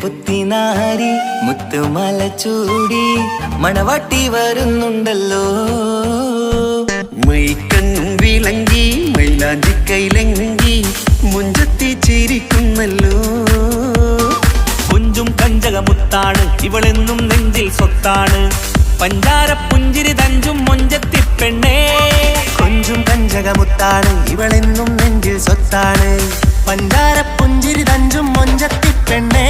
പുത്തിനാരി മുത്തുമല ചൂടി മണവാട്ടി വരുന്നുണ്ടല്ലോ. മൈക്കണ്ണും വിളങ്ങി മൈലാഞ്ചി കൈലങ്കി മുഞ്ചത്തി ചിരിക്കുന്നല്ലോ. കൊഞ്ചും കഞ്ചകമുത്താണ് ഇവളെന്നും നെഞ്ചിൽ സ്വത്താണ്. പഞ്ചാര പുഞ്ചിരി തഞ്ചും മൊഞ്ചത്തി പെണ്ണേ. കൊഞ്ചും കഞ്ചകമുത്താണ് ഇവളെന്നും നെഞ്ചിൽ സ്വത്താണ്. പഞ്ചാര പുഞ്ചിരി തഞ്ചും മൊഞ്ചത്തി പെണ്ണേ.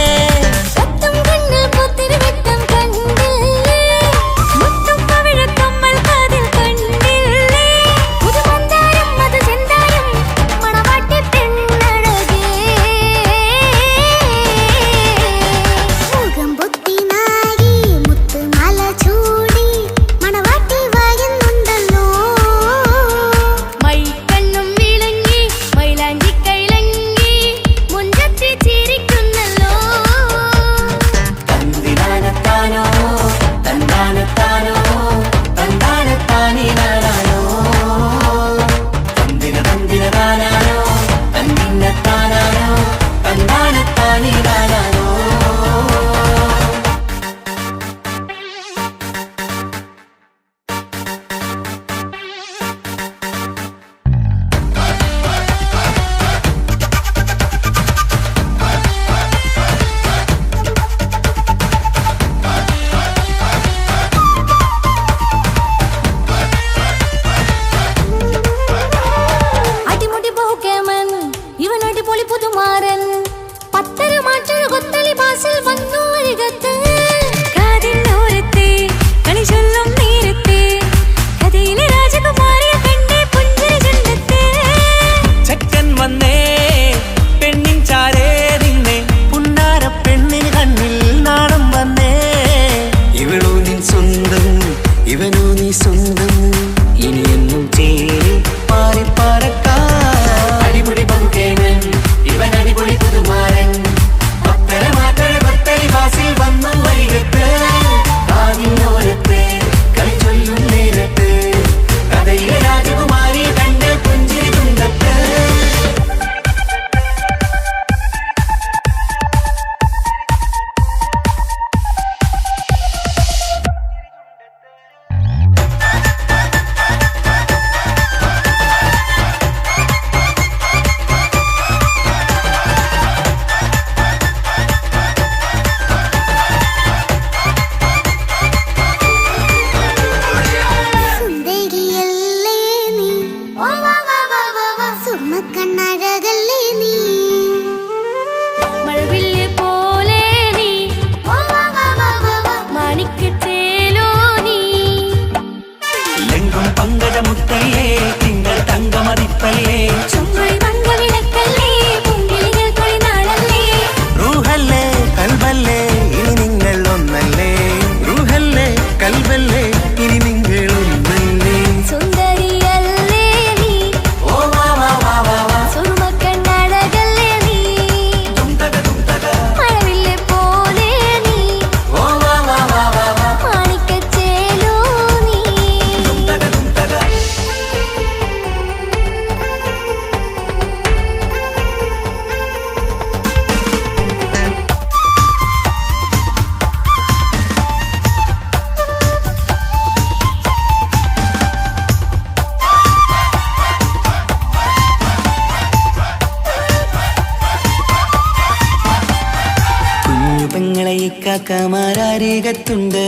കാക്കമാരരികത്തുണ്ട്.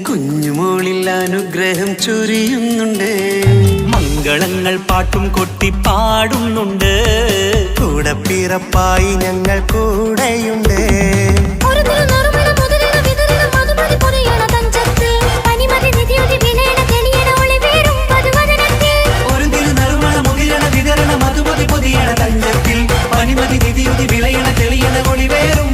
കുഞ്ഞുമോളിൽ അനുഗ്രഹം ചൊരിയുന്നുണ്ട്. മംഗളങ്ങൾ പാട്ടും കൊട്ടി പാടുന്നുണ്ട്. കൂടെ പിറപ്പായി ഞങ്ങൾ കൂടെയുണ്ട്. മധുമതി പൊതിയണ തഞ്ചത്തിൽ പനിമതി നിധിയുതി വിളയണ തെളിയണ ഒളിവേറും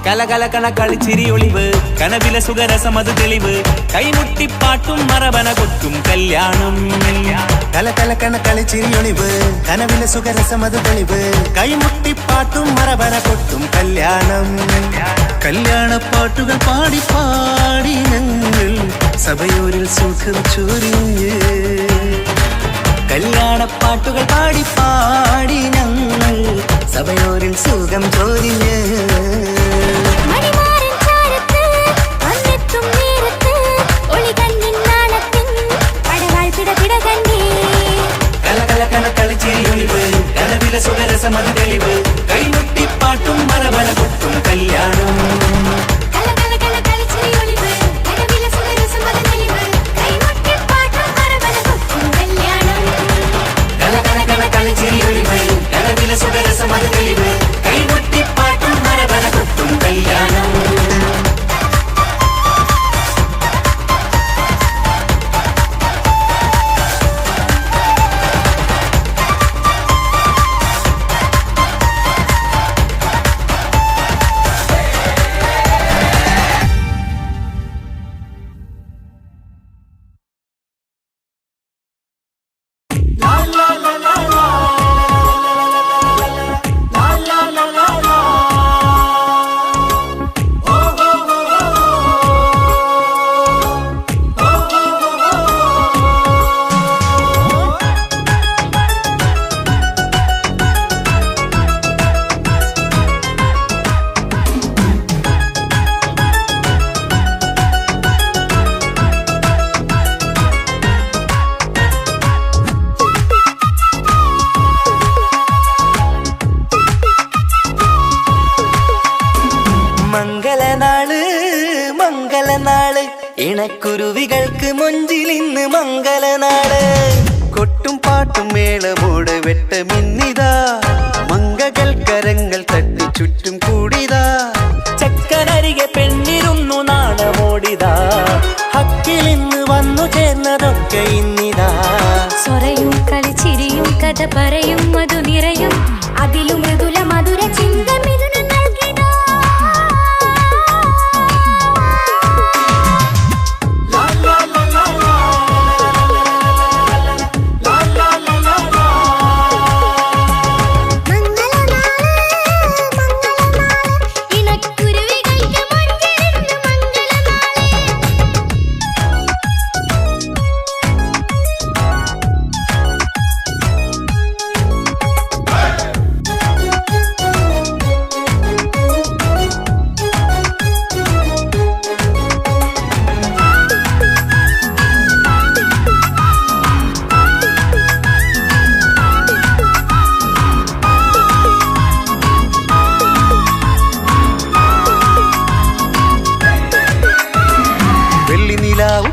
കലകലകണ കളിച്ചിരി ഒളിവ് കനവിലെ സുഖരസമത് തെളിവ് കൈമുട്ടിപ്പാട്ടും മറവന കൊട്ടും കല്യാണം കലകലകണ കളിച്ചിരി ഒളിവ് കനവിലെ സുഖരസമത് തെളിവ് കൈമുട്ടിപ്പാട്ടും മറവന കൊട്ടും കല്യാണം കല്യാണപ്പാട്ടുകൾ പാടി പാടി ഞങ്ങൾ സഭയോരിൽ സുഖം ചൊരിഞ്ഞ് കല്യാണപ്പാട്ടുകൾ പാടി പാടി ഞങ്ങൾ സഭയോരിൽ സുഖം ചൊരിഞ്ഞ് കനവിലെ സുഖരസമത് തെളിവ് കൈമുട്ടിപ്പാട്ടും മറവന കൊട്ടും കല്യാണം മംഗളനാള് ഇണക്കുരുവികൾക്ക് മൊഞ്ചിലിന്ന് മംഗളനാള് കൊട്ടും പാട്ടും മേളമോട് വെട്ടമിന്നിതാ മംഗകൾ കരങ്ങൾ തട്ടി ചുറ്റും കൂടിതാ ചക്കനരികെ പെണ്ണിരുന്നു നാണമോടിതാ ഹക്കിലിന്ന് വന്നു ചേർന്നതൊക്കെ ഇന്നിതാ സ്വരയും കളിച്ചിരിയും കഥ പറയും മധു നിറയും അതിലും മൃദുല മധുര ചിന്ത മിഥുന നൽകിതാ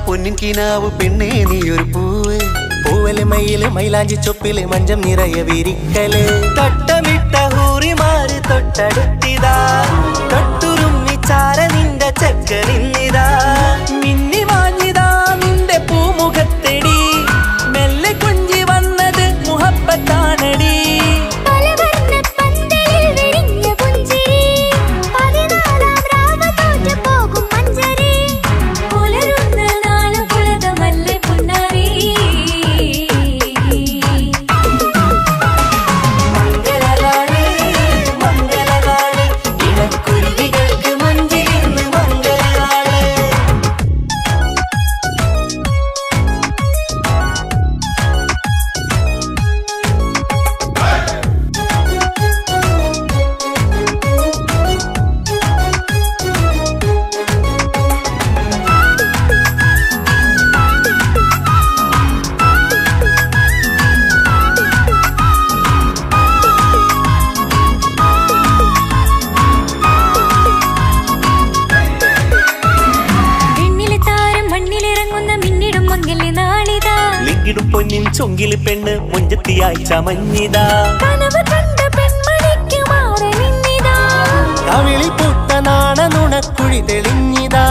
പൊന്നിൻ കിനാവ് പെണ്ണേ നീയൊരു പൂവ് പൂവല് മയില് മൈലാഞ്ചി ചൊപ്പില് മഞ്ചം നിറയെ വിരിക്കല് തട്ടമിട്ട ഹൂറിമാര് തൊട്ടടുത്തിതാ തൊട്ടുരുമ്മി ചാര നിന്റെ ചക്കനിന്നിതാ മിന്നി മാഞ്ഞിതാ നിന്റെ പൂമുഖത്തെടി മെല്ലെ കുഞ്ചി വന്നത് മുഹബത്താണടി ിടും പൊന്നിൻ ചൊങ്കില് പെണ്ണ് മുഞ്ചത്തിയായി ചമഞ്ഞിതാ കവിളിൽ പൂത്ത നാണ നുണക്കുഴി തെളിഞ്ഞിതാ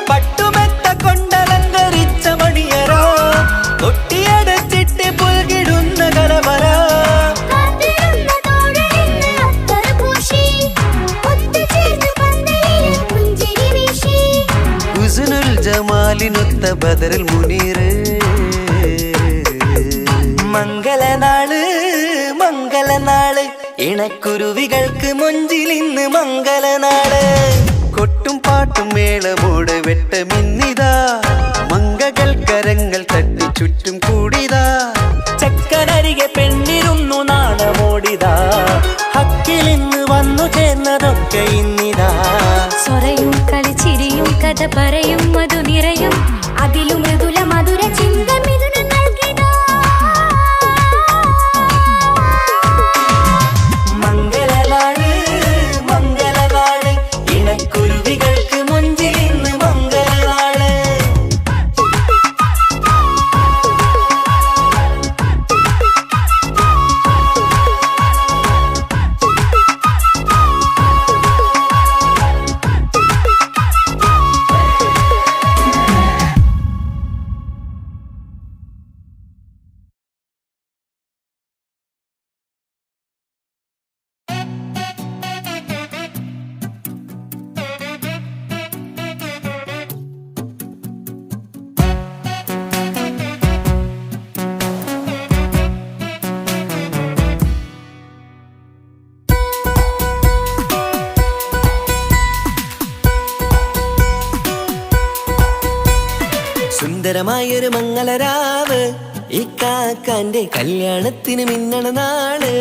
പട്ടുമെത്ത കൊണ്ടലങ്കരിച്ച മണിയറോ കൊട്ടിയടച്ചിട്ട് പുൽകിടുന്ന കലവറ കാത്തിരുന്ന തോഴലിന്ന് അത്തർ പൂശി ഒത്തുചേർന്ന് പന്തലിൽ ബദറിൽ മുനീറ്. മംഗളനാള് മംഗളനാള് ഇണക്കുരുവികൾക്ക് മൊഞ്ചിലിന്ന് മംഗളനാള്. കൊട്ടും പാട്ടും മേളമോട് വെട്ടമിന്നിതാ മംഗകൾ കരങ്ങൾ തട്ടി ചുറ്റും കൂടിതാ. ചക്കരരികെ പെണ്ണിരുന്നു നാണമോടിതാ ഹക്കിലിന്ന് വന്നു ചേർന്നതൊക്കെ ഇന്നിതാ. സ്വരയും കളിച്ചിരിയും കഥ പറയും മധു നിറയും അതിലും മൃദുല മധുര ചിന്ത മിഥുന നൽകിതാ. മംഗളനാള് മംഗളനാള് ഇണക്കുരുവികൾക്ക് മൊഞ്ചിലിന്ന് മംഗളനാള്. സുന്ദരമായൊരു മംഗളരാവ് ഇക്കാക്കാന്റെ കല്യാണത്തിന് മിന്നണ നാള്.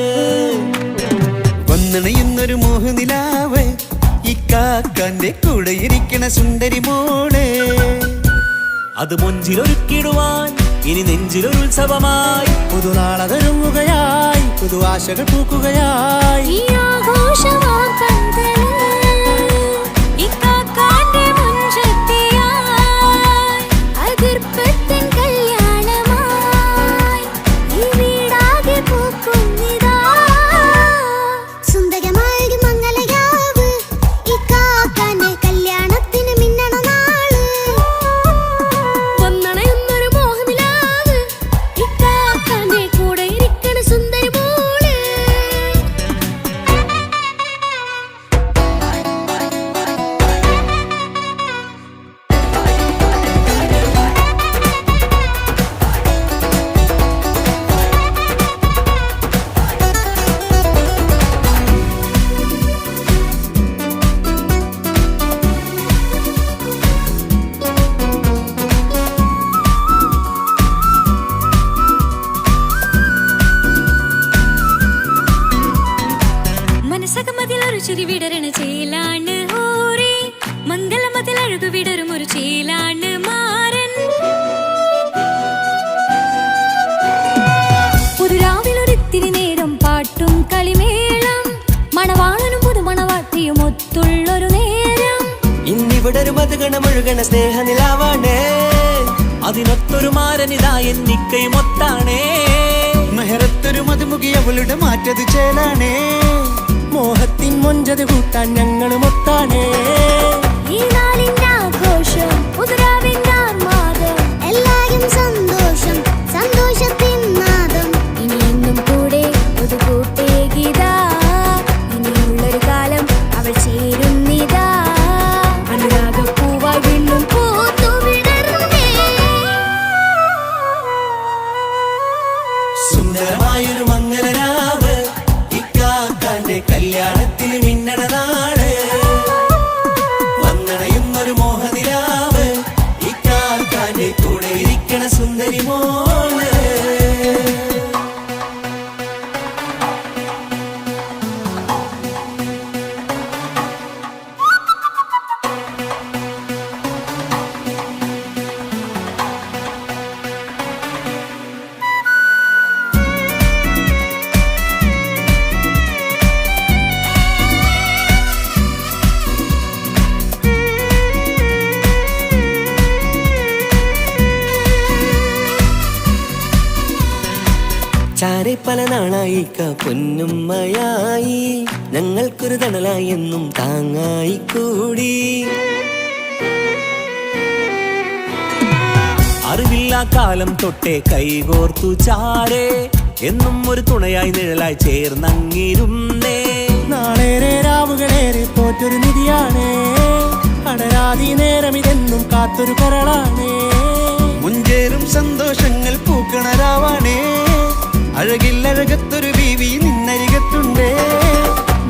വന്നണയുന്നൊരു മോഹനിലാവ് ഇക്കാക്കാന്റെ കൂടെ ഇരിക്കണ സുന്ദരി മോള്. അത് മൊഞ്ചിലൊരുക്കിടുവാൻ ഇനി നെഞ്ചിലൊരുത്സവമായി പുതുനാളതൊരുങ്ങുകയായി പുതു ആശകൾ പൂക്കുകയായി. ഈ ആഘോഷമാം പന്തലിൽ ഇക്കാക്കാന്റെ മുൻചെത്തിയായി അതിർപ്പത്തിൻ കല്യാണമായി ഈ വീടാകെ പൂക്കുന്നിതാ. സുന്ദരമായൊരു മംഗളരാവ് ഇക്കാക്കാന്റെ കല്യാണത്തിന് മിന്നണ നാള്. വന്നണയുന്നൊരു മോഹനിലാവ് ഇക്കാക്കാന്റെ കൂടെ ഇരിക്കണ സുന്ദരി മോള്. മനസ്സകമതിലൊരു ചിരി വിടരണ ചേലാണ് ഹോറി മംഗളമതിൽ അഴകു വിടരും ഒരു ചേലാണ് മാരൻ. പുതുരാവിലൊരിത്തിരി നേരം പാട്ടും കളിമേളം മണവാളനും പുതുമണവാട്ടിയും ഒത്തുള്ളൊരു നേരം. ഇന്നിവിടെ ഒരു മധുഗണമൊഴുകണ സ്നേഹനിലാവാണ് അതിനൊത്തൊരു മാരനിതാ എന്നിക്കയുമൊത്താണേ. മെഹറത്തൊരു മധുമുഖി അവളുടെ മാറ്റത് ചേലാണേ. മോഹത്തിൻ മൊഞ്ചത് കൂട്ടാൻ ഞങ്ങളും ഒത്താണേ. ഈ നാളിന്റെ ആഘോഷം പുതുരാവിന്റെ ആർമാദം എല്ലാരും സന്തോഷം സന്തോഷത്തിൻ നാദം. ഇനിയെന്നും കൂടെ പുതുകൂട്ടേ ഗീതാ ഇനിയുള്ളൊരു കാലം അവൾ ചേരുന്നിതാ. അനുരാഗപ്പൂവായി വീണ്ടും പൂത്തു വിടർന്നേ. സുന്ദരമായൊരു മംഗളരാവ് ഇക്കാക്കാന്റെ കല്യാണത്തിന് മിന്നണ നാള്. വന്നണയുന്നൊരു മോഹനിലാവ് ഇക്കാക്കാന്റെ കൂടെ ഇരിക്കണ സുന്ദരി മോള്. ചാരെ പല നാളായി പൊന്നുമ്മയായി ഞങ്ങൾക്കൊരു തണലായി എന്നും താങ്ങായി കൂടി. അറിവില്ലാ കാലം തൊട്ടേ കൈകോർത്തു ചാരേ എന്നും ഒരു തുണയായി നിഴലായി ചേർന്നങ്ങിരുന്നേ. നാളേറെ രാവുകളേറെ തോറ്റൊരു നിധിയാണ് അടരാതി നേരം ഇതെന്നും കാത്തൊരു കരളാണ്. സന്തോഷങ്ങൾ പൂക്കണരാവാണേ അഴകിൽ അഴകത്തൊരു ബീവി നിന്നരികത്തുണ്ടേ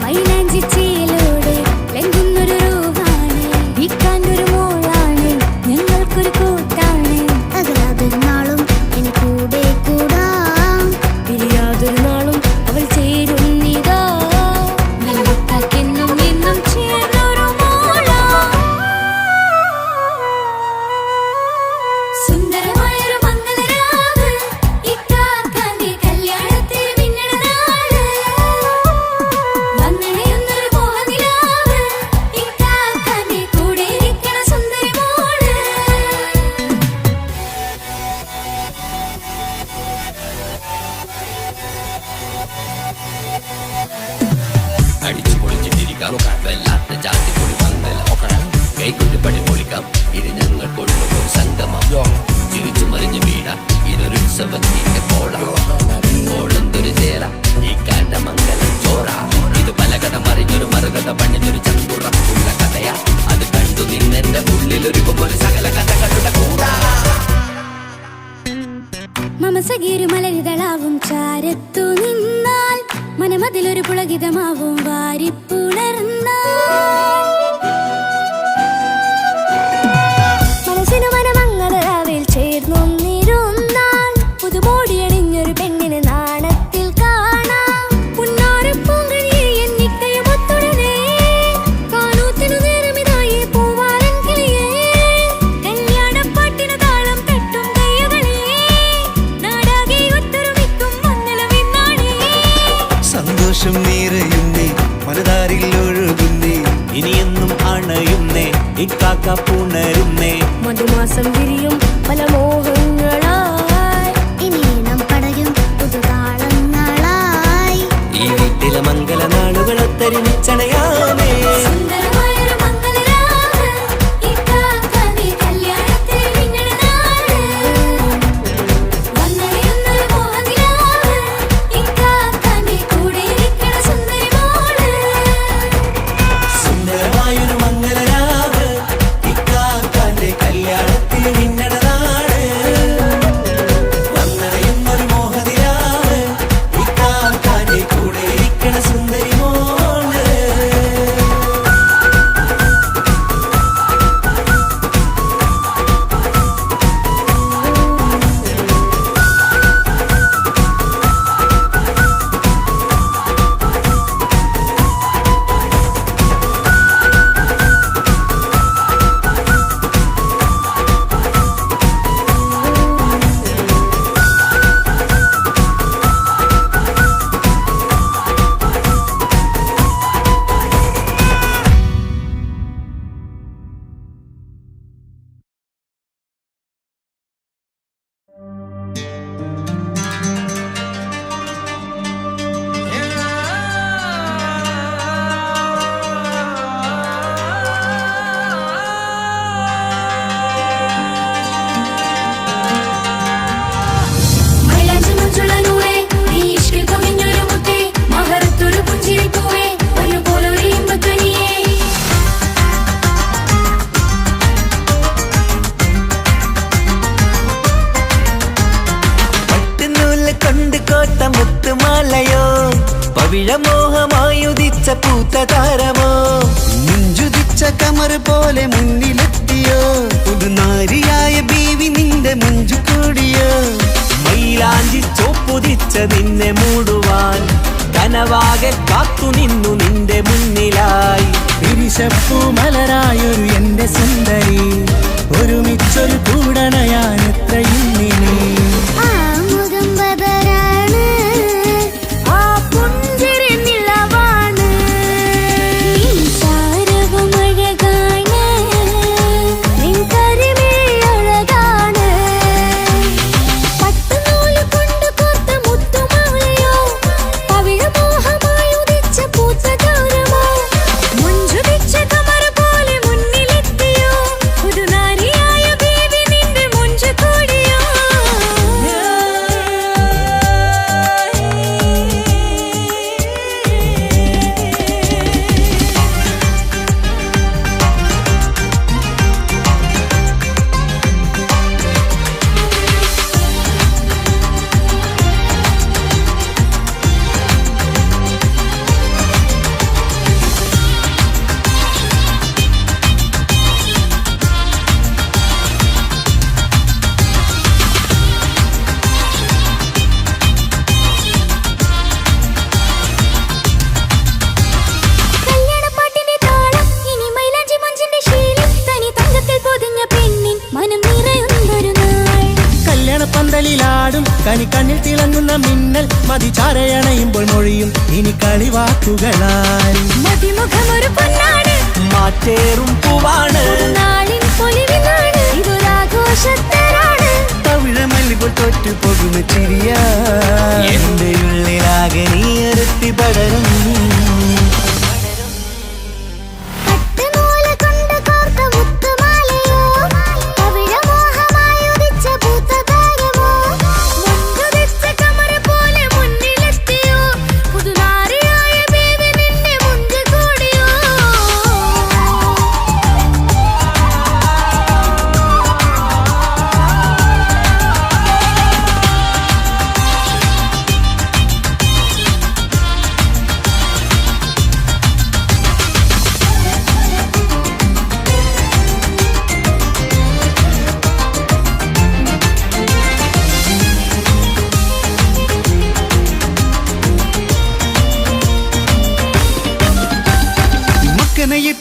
മൈലാഞ്ചി ചേലോടെ ലംഘുന്നൊരു രൂപാണ് ഇക്കാണ്ടൊരു മോളാണ് ഞങ്ങൾക്കൊരു കൂട്ടാണ് അകലാതൊരു നാളും ഇനി കൂടെ കൂടാം പിരിയാതൊരു നാളും അവൾ ചേരുന്നിതാ നൽകെന്നും എന്നും ചേർന്നൊരു മോളാ സുന്ദരമായൊരു മംഗളരാവ് ഇക്കാക്കാന്റെ കല്യാണത്തിൽ മിന്നണനാള് വന്നണയുന്നൊരു മോഹനിലാവ് ഇക്കാക്കാന്റെ കൂടെ ഇരിക്കണ സുന്ദരി മോള് അടിച്ചു പൊളിച്ചിട്ടിരിക്കാം വല്ലാത്ത ജാതി പൊളി മംഗല ഒക്കണം കൈകൊണ്ട് പണി പൊളിക്കാം ഇത് ഞങ്ങൾ കൊണ്ടുപോകും സംഗമം ചിരിച്ചു മറിഞ്ഞു വീഴാം ഇതൊരു ഉത്സവത്തിന്റെ കോളന്തൊരു ചേര ഈ കാണ്ട മംഗലം ചോറ ഇത് പലകഥ മറിഞ്ഞൊരു മറുകഥ പണിഞ്ഞൊരു ചങ്കുറപ്പുള്ള കഥയാ അത് കണ്ടു നിന്നെന്റെ ഉള്ളിലൊരുക്കുമ്പോൾ സകല കഥകളുടെ കൂടാ മമസഗീരു മലരിതളാവും ചാരത്തു നിന്നാൽ മനമതിലൊരു പുളകിതമാവും വാരിപ്പുണർന്നാൽ മനസ്സിനു മനമംഗളരാവിൽ ചേർന്നൊന്നിരുന്നാൽ പുതുമോടിയണിഞ്ഞൊരു പെണ്ണിന് നാണത്തിൽ കാണാം പുന്നാരപ്പൂങ്കനിയെ എന്നിക്കയും ഒത്തുടനെ കാനൂത്തിനു നേരമിതായി പൂവാലൻ കിളിയേ കല്യാണപ്പാട്ടിന് താളം തട്ടും കയ്യുകളെ നാടാകെ ഒത്തൊരുമിക്കും മംഗളമെന്നാണേ സന്തോഷം നിറയുന്നേ മനതാരിൽ ഒഴുകുന്നേ ഇനിയെന്നും അണയുന്നേ ഇക്കാക്ക പുണരുന്നേ മധുമാസം വിരിയും പല മോഹങ്ങളായി ഇനി നാം പടരും പുതുതാളങ്ങളായി ഈ വീട്ടിലെ മംഗല നാളുകളെ തരിച്ചണയാമേ സുന്ദരമായൊരു മംഗളരാവ് ഇക്കാക്കാന്റെ കല്യാണത്തിൽ മിന്നണനാള് വന്നണയുന്നൊരു മോഹനിലാവ് ഇക്കാക്കാന്റെ കൂടെ ഇരിക്കണ സുന്ദരി മോള് സുന്ദരമായൊരു മംഗലരാവ് ഇക്കാക്കാന്റെ കല്യാണത്തിൽ മിന്നണനാള് വന്നറിയുന്നൊരു മോഹനിലാവ് ഇക്കാക്കാന്റെ കൂടെ ഇരിക്കണ സുന്ദരി മോള് മൈലാഞ്ചി മുഞ്ചുള്ള നൂറേ നീ ഇഷ്കിൽ കവിഞ്ഞൊരു മുത്തേ മഹരത്തൊരു പുഞ്ചിരിപ്പൂവേ ഒരുപോലൊരു ഇമ്പക്കനിയേ പട്ടുനൂല് കൊണ്ട് കോട്ട മുത്തുമാലയോ പവിഴമോഹമായുദിച്ച പൂത്ത താരമോ മുഞ്ചുതിച്ച കമർ പോലെ മുന്നിലെത്തിയോ പുതുനാരിയായ ബീവി നിന്റെ മുഞ്ചു കൂടിയോ മൈലാഞ്ചി ചോപ്പുതിച്ച നിന്നെ മൂടുവാൻ കനവാകെ കാത്തു നിന്നു നിന്റെ മുന്നിലായി വിരിശപ്പൂ മലരായൊരു എന്റെ സുന്ദരി ഒരുമിച്ചൊരു കൂടണയാൻ എത്രയിന്നിനി ആ മുഖം ബദരാണ് ആ പുഞ്ചിരി നിലവാണ് നീ സാരവും അഴകാണ് നിൻ കരിമിഴി അഴകാണ് പട്ടുനൂല് കൊണ്ട് കോർത്ത മുത്തുമാലയോ പവിഴമോഹമായി ഉദിച്ച പൂത്ത താരമോ മുഞ്ചുതിച്ച കമർ പോലെ മുന്നിലെത്തിയോ പുതുനാരിയായ ബീവി നിന്റെ മുഞ്ചു കൂടിയോ മതിചാരയണയുമ്പോൾ മൊഴിയും ഇനി കളിവാക്കുകളാൽ. മതിമുഖമൊരു പൊന്നാണ്, മാറ്റേറും പൂവാണ്, നാളിൻ പൊലിവിനാണ്, ഇതൊരാഘോഷത്തരാണ്. തവിഴമല്ലിപ്പോൾ തോറ്റു പോകുന്ന ചിരിയ എന്റെ ഉള്ളിലാകെ നീയറുത്തി പടരും.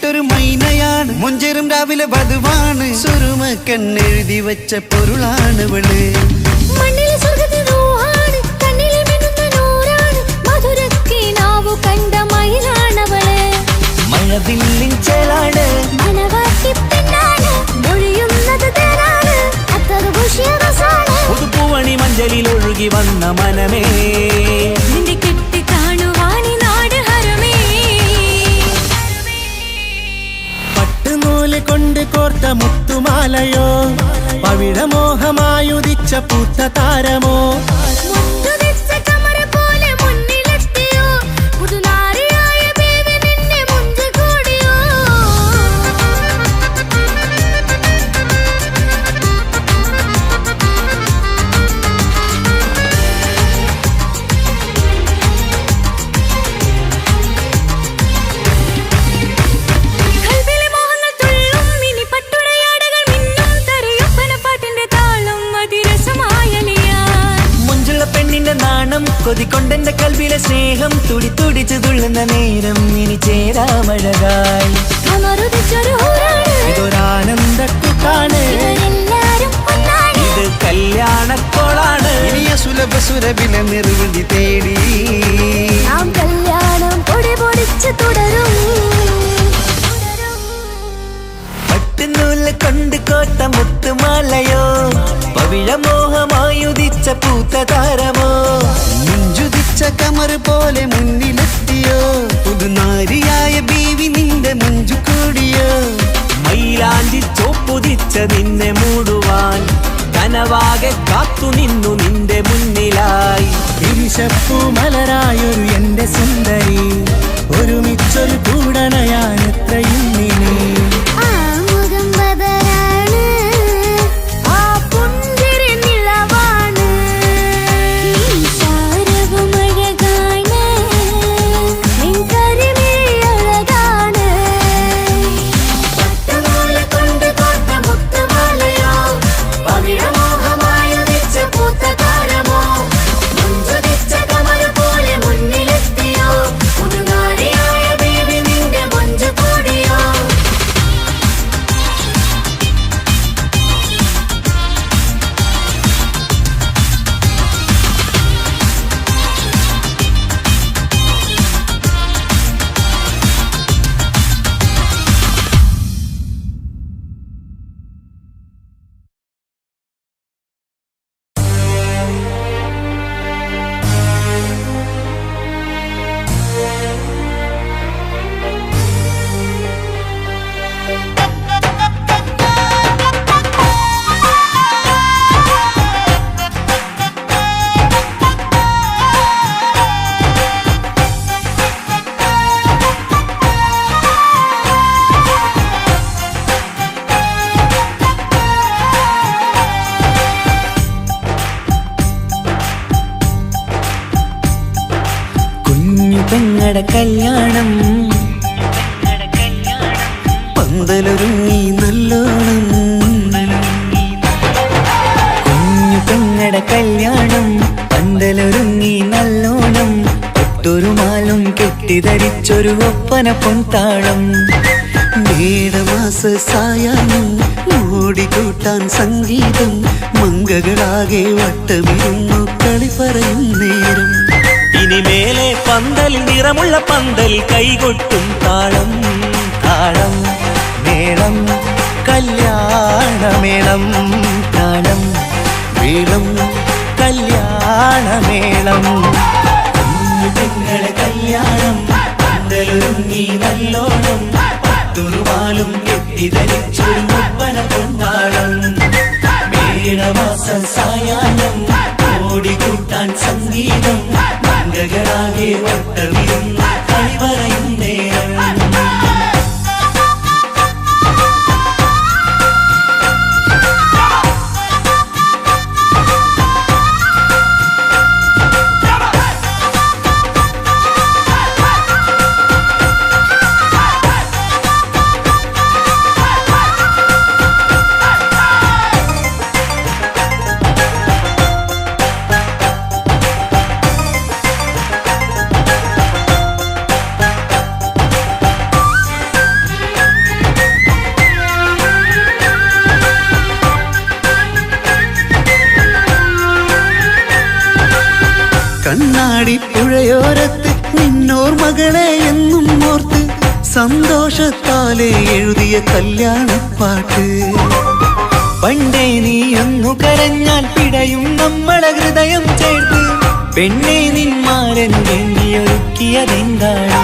ൊരു മൈനയാണ്, മൊഞ്ചെറും രാവിലെ വധുവാണ്, സുറുമക്കണ്ണെഴുതി വെച്ച പൊരുളാണ് ഇവള്. മണ്ണിലെ സ്വർഗ്ഗത്തിലൂഹാണ്, കണ്ണിലെ മിന്നുന്ന നൂറാണ്, മധുരക്കിനാവു കണ്ട മയിലാണവള്. മഴവില്ലിൻ ചേലാണ്, മണവാട്ടി പെണ്ണാണ്, മൊഴിയുന്നത് തേനാണ്, അത്തറ് പൂശിയ റസാണ്. പുതുപ്പൂവണി മഞ്ചലിൽ ഒഴുകി വന്ന മനമേ, നിന്റെ കെട്ടി കാണുവാനി നാട് ഹരമേ. പട്ടുനൂല് കൊണ്ട് കോർത്ത മുത്തുമാലയോ, പവിഴമോഹമായുദിച്ച പൂത്ത താരമോ, മുത്തുതിച്ച കമറ പോലെ മുന്നിലെത്തിയോ, പുതുനാരിയായ ബേബി നിന്നെ മുഞ്ചു കൂടിയോ. കൽവിലെ മോഹങ്ങൾ തുള്ളും, ഇനി പട്ടുടയാടകൾ മിന്നും, തരയൊപ്പന പാട്ടിന്റെ താളം അതിരസമായലിയാൻ. മുഞ്ചുള്ള പെണ്ണിന്റെ നാണം കൊതിക്കൊണ്ടെന്റെ കൽവിലെ സ്നേഹം തുടി തുടിച്ചു തുള്ളുന്ന നേരം ഇനി ചേരാമഴകായി. അമറുദിച്ചൊരു ഹൂറാണ്, ഇതൊരാനന്ദക്കുട്ടാണ്, ഇവരെല്ലാരും ഒന്നാണ്. ഇത് കല്യാണക്കോളാണ്. ഇനിയ സുലഭ സുരഭില നിർവൃതി തേടി നാം കല്യാണം പൊടി പൊടിച്ച് തുടരും. പട്ടുനൂല് കൊണ്ട് കോർത്ത മുത്തുമാലയോ, പവിഴമോഹമായുദിച്ച പൂത്ത താരമോ, മുഞ്ചുതിച്ച കമർ പോലെ മുന്നിലെത്തിയോ, പുതുനാരിയായ ബീവി നിന്റെ മുഞ്ചു കൂടിയോ. മൈലാഞ്ചി ചോപ്പുതിച്ച നിന്നെ മൂടുവാൻ കനവാകെ കാത്തു നിന്നു നിന്റെ മുന്നിലായി. വിരിശപ്പൂ മലരായൊരു എന്റെ സുന്ദരി, ഒരുമിച്ചൊരു കൂടണയാൻ എത്രയും നീ. ആ മുഖം ബദരാണ്, ആ പുഞ്ചിരി നിലവാണ്, ഈ സാരവും അഴകാണ്, നിൻ കരിമിഴി അഴകാണ്. പട്ടുനൂല് കൊണ്ട് കോർത്ത മുത്തുമാലയോ, പവിഴമോഹമായുദിച്ച പൂത്ത താരമോ, മുഞ്ചുതിച്ച കമർ പോലെ മുന്നിലെത്തിയോ, പുതുനാരിയായ ബേബി നിന്റെ മുഞ്ചു കൂടിയോ. പെങ്ങടെ കല്യാണം പന്തലൊരുങ്ങി നല്ലോണം, കുഞ്ഞു പെങ്ങടെ കല്യാണം പന്തലൊരുങ്ങി നല്ലോണം, ഒട്ടൊരു മാലും കെട്ടിധരിച്ചൊരു ഒപ്പന പൊൻതാളം. മേടമാസ സായാഹ്നം ഓടിക്കൂട്ടാൻ സംഗീതം, മംഗകളാകെ വട്ടമിരുന്നു കളി പറയും നേരം. ഇനി മേലെ പന്തൽ നിറമുള്ള പന്തൽ കൈകൊട്ടും താളം താളം മേളം കല്യാണമേളം താളം മേളം കല്യാണമേളം കുഞ്ഞുങ്ങളെ കല്യാണം പന്തലൊരുങ്ങി നല്ലോണം തുറുമാലും കെട്ടിധരിച്ചൊരു ഒപ്പന കൊണ്ടാടം മേളമാസ സായാഹ്നം ഓടിക്കൂട്ടാൻ സംഗീതം മംഗളാകെ വട്ടവിരുന്ന കളിവറയും നേരം കണ്ണാടി പുഴയോരത്ത് നിന്നോർ മകളെ എന്നും ഓർത്ത് സന്തോഷത്താലെ എഴുതിയ കല്യാണപ്പാട്ട് പണ്ടേ നീ ഒന്നു കരഞ്ഞാൽ പിടയും നമ്മളെ ഹൃദയം ചേർത്ത് പെണ്ണെ നിന്മാരൻ എണ്ണിയൊരുക്കിയതെന്താണ്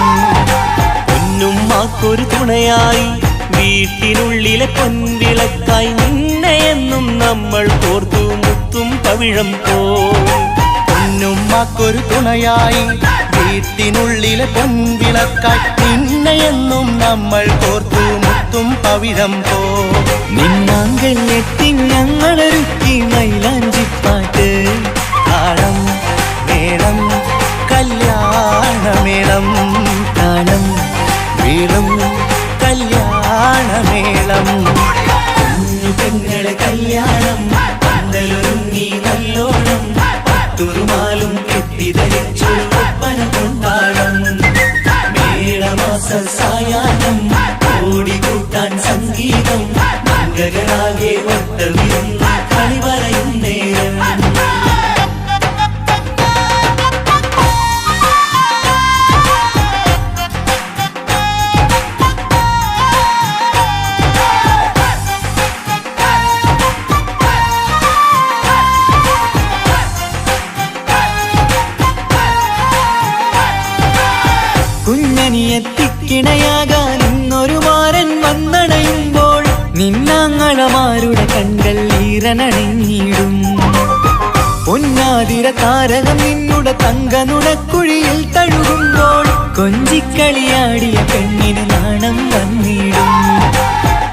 പൊന്നുമ്മാക്കൊരു തുണയായി വീട്ടിനുള്ളിലെ പൊൻവിളക്കായി നിന്നെ എന്നും നമ്മൾ കോർത്തു മുത്തും പവിഴം പോ പൊന്നുമ്മാക്കൊരു തുണയായി വീട്ടിനുള്ളിലെ പൊൻവിളക്കായി നിന്നെയെന്നും നമ്മൾ കോർത്തു മുത്തും പവിഴം പോ നിന്നാങ്കൾ എത്തി ഞങ്ങളൊരുക്കി മൈലാഞ്ചിപ്പാട്ട് താളം മേളം കല്യാണമേളം താളം മേളം കല്യാണമേളം കുഞ്ഞു പെങ്ങളെ കല്യാണം പന്തലൊരുങ്ങി നല്ലോണം തുറുമാലും കെട്ടിധരിച്ചൊരു ഒപ്പന കൊണ്ടാടം മേളമാസ സായാഹ്നം ഓടിക്കൂട്ടാൻ സംഗീതം മംഗളാകെ വട്ടവിരുന്ന കളിവറയും നേരം കുഞ്ഞനിയെത്തിക്കിണയാകാൻ ഇന്നൊരു മാരൻ വന്നണയുമ്പോൾ നിന്നാങ്ങളമാരുടെ കண்கள் ഈറനണിഞ്ഞിടും പൊന്നാതിര താരകം നിന്നുടെ തങ്കനുടക്കുഴിയിൽ തഴുകുമ്പോൾ കൊഞ്ചിക്കളിയാടിയ പെണ്ണിന് നാണം വന്നിടും